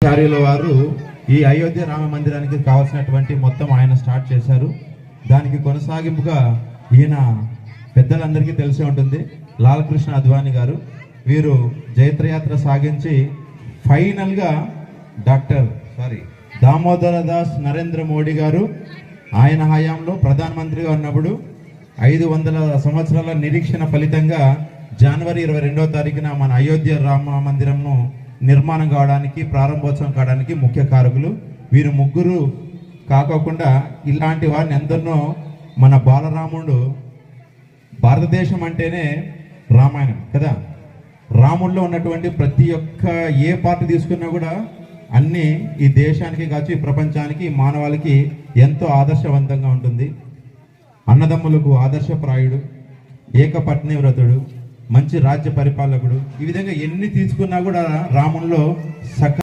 ఆచార్యుల వారు ఈ అయోధ్య రామ మందిరానికి కావాల్సినటువంటి మొత్తం ఆయన స్టార్ట్ చేశారు. దానికి కొనసాగింపుగా ఈయన పెద్దలందరికీ తెలిసి ఉంటుంది, లాల్ కృష్ణ అద్వానీ గారు. వీరు జైత్రయాత్ర సాగించి ఫైనల్గా దామోదర దాస్ నరేంద్ర మోడీ గారు ఆయన హయాంలో ప్రధానమంత్రిగా ఉన్నప్పుడు 500 సంవత్సరాల నిరీక్షణ ఫలితంగా జనవరి 22వ తారీఖున మన అయోధ్య రామ మందిరంను నిర్మాణం కావడానికి, ప్రారంభోత్సవం కావడానికి ముఖ్య కారకులు వీరు ముగ్గురు. కాకోకుండా ఇలాంటి వారిని ఎందరినో మన బాలరాముడు, భారతదేశం అంటేనే రామాయణం కదా, రాముడిలో ఉన్నటువంటి ప్రతి ఒక్క ఏ పార్టీ తీసుకున్నా కూడా అన్నీ ఈ దేశానికి కావచ్చు, ఈ ప్రపంచానికి, ఈ మానవాళికి ఎంతో ఆదర్శవంతంగా ఉంటుంది. అన్నదమ్ములకు ఆదర్శప్రాయుడు, ఏకపత్ని వ్రతుడు, మంచి రాజ్య పరిపాలకుడు, ఈ విధంగా ఎన్ని తీసుకున్నా కూడా రాముల్లో సక